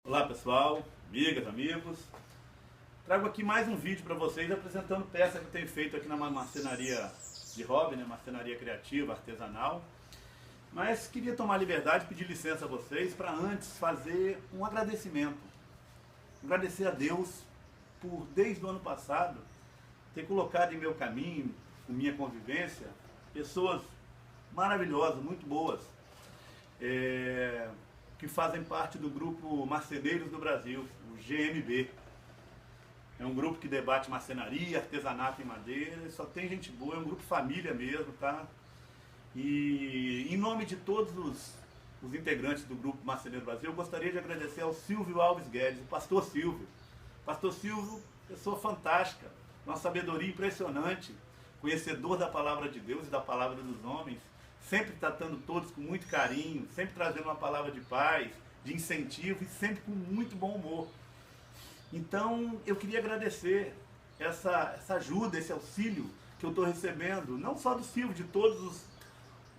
Olá pessoal, amigas, amigos. Trago aqui mais um vídeo para vocês apresentando peça que eu tenho feito aqui na marcenaria de hobby, né? Marcenaria criativa, artesanal. Mas queria tomar liberdade e pedir licença a vocês para antes fazer um agradecimento. Agradecer a Deus por, desde o ano passado, ter colocado em meu caminho, com minha convivência, pessoas maravilhosas, muito boas, que fazem parte do grupo Marceneiros do Brasil, o GMB. É um grupo que debate marcenaria, artesanato em madeira, só tem gente boa, é um grupo família mesmo, tá? E em nome de todos os integrantes do grupo Marceneiro do Brasil, eu gostaria de agradecer ao Silvio Alves Guedes, o pastor Silvio. Pastor Silvio, pessoa fantástica, uma sabedoria impressionante, conhecedor da palavra de Deus e da palavra dos homens, sempre tratando todos com muito carinho, sempre trazendo uma palavra de paz, de incentivo e sempre com muito bom humor. Então eu queria agradecer essa ajuda, esse auxílio que eu estou recebendo, não só do Silvio, de todos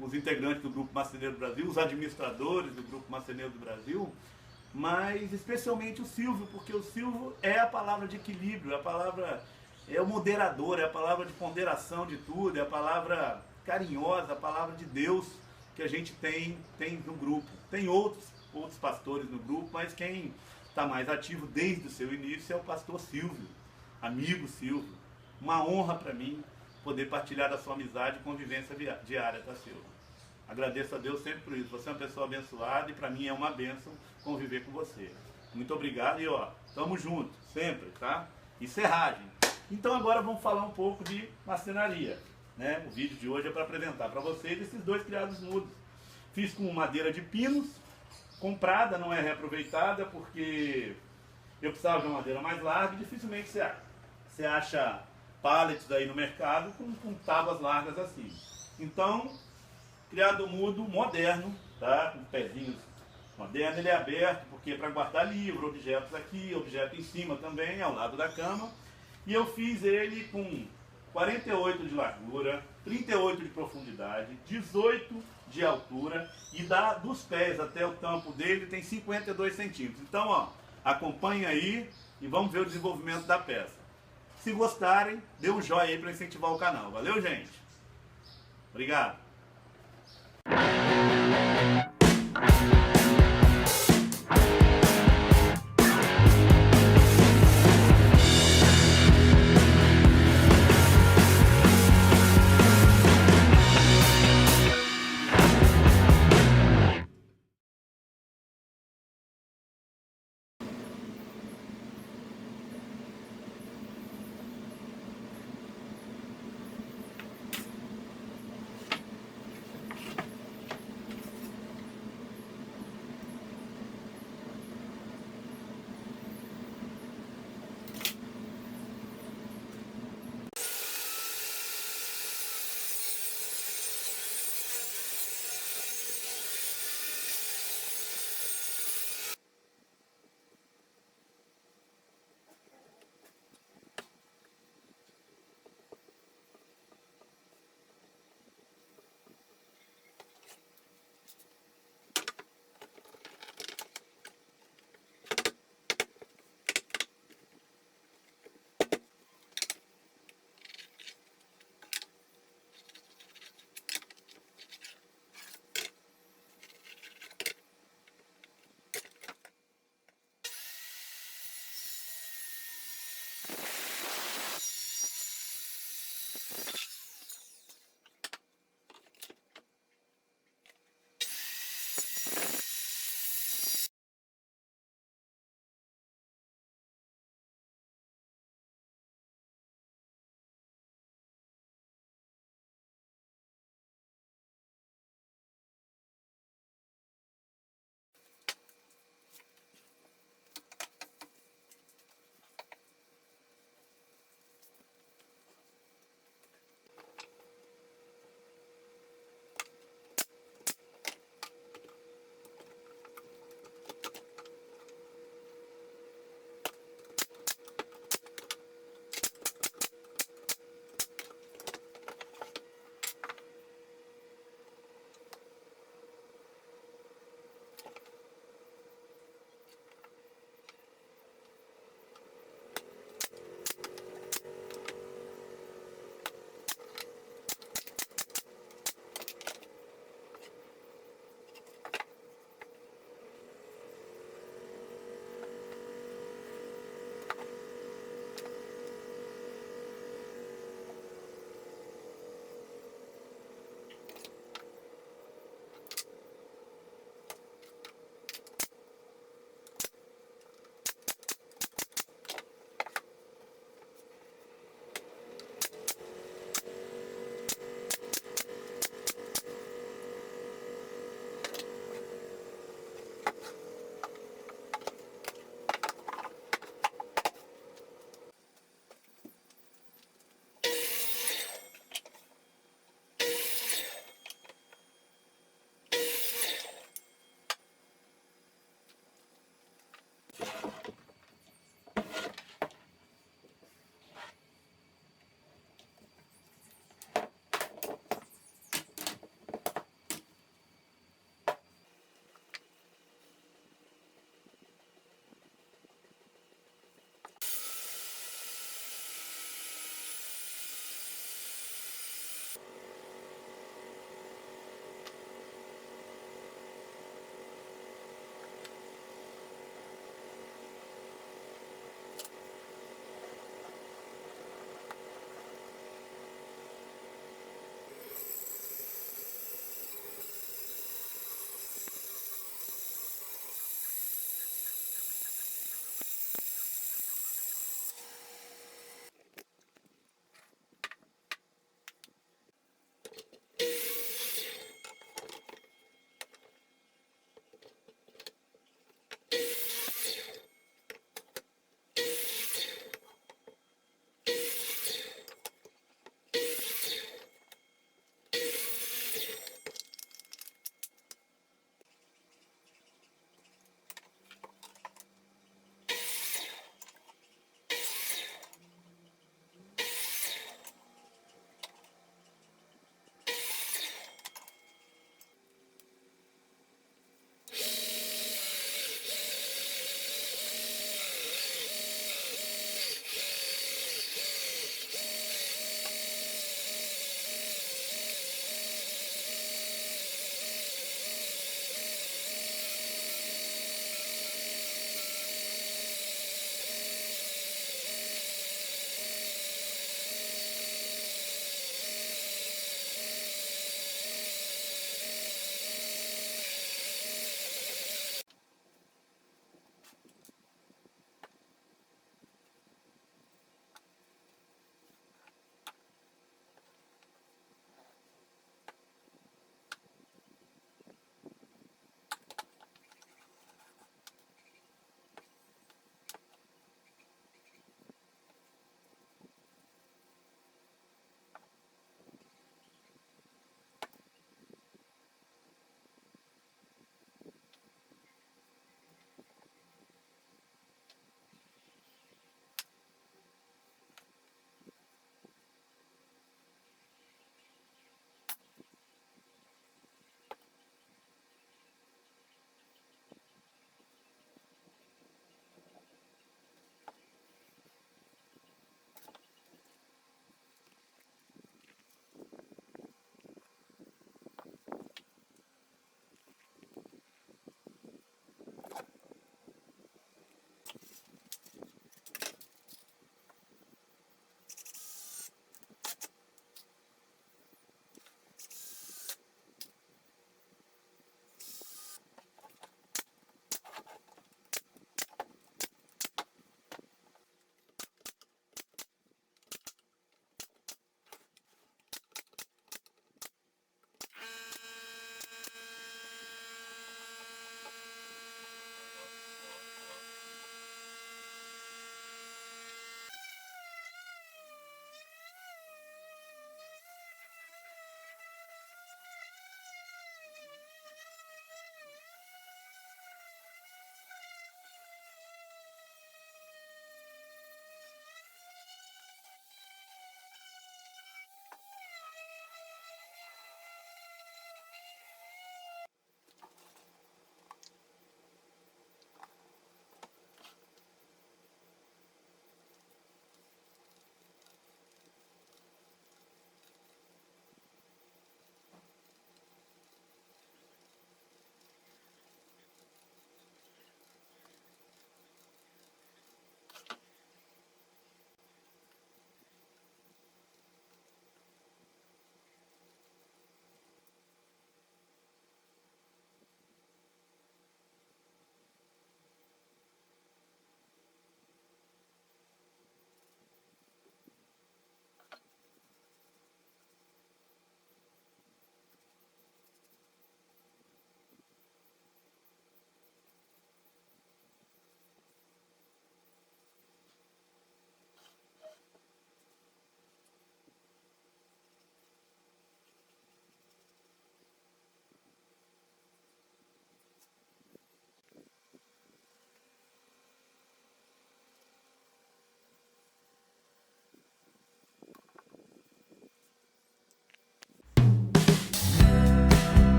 os integrantes do Grupo Marceneiro do Brasil, os administradores do Grupo Marceneiro do Brasil, mas especialmente o Silvio, porque o Silvio é a palavra de equilíbrio, a palavra é o moderador, é a palavra de ponderação de tudo, é a palavra carinhosa, a palavra de Deus que a gente tem no grupo. Tem outros pastores no grupo, mas quem está mais ativo desde o seu início é o pastor Silvio, amigo Silvio. Uma honra para mim poder partilhar da sua amizade e convivência diária, tá, Silvio? Agradeço a Deus sempre por isso. Você é uma pessoa abençoada e para mim é uma bênção conviver com você. Muito obrigado e ó, tamo junto, sempre, tá? E serragem. Então agora vamos falar um pouco de marcenaria, né? O vídeo de hoje é para apresentar para vocês esses dois criados mudos. Fiz com madeira de pinos, comprada, não é reaproveitada, porque eu precisava de uma madeira mais larga e dificilmente você acha pallets aí no mercado com tábuas largas assim. Então, criado mudo moderno, tá? Com pezinhos modernos, ele é aberto porque é para guardar livro, objetos aqui, objeto em cima também, ao lado da cama. E eu fiz ele com 48 de largura, 38 de profundidade, 18 de altura e dos pés até o tampo dele tem 52 centímetros. Então, ó, acompanhe aí e vamos ver o desenvolvimento da peça. Se gostarem, dê um joinha aí para incentivar o canal. Valeu, gente? Obrigado!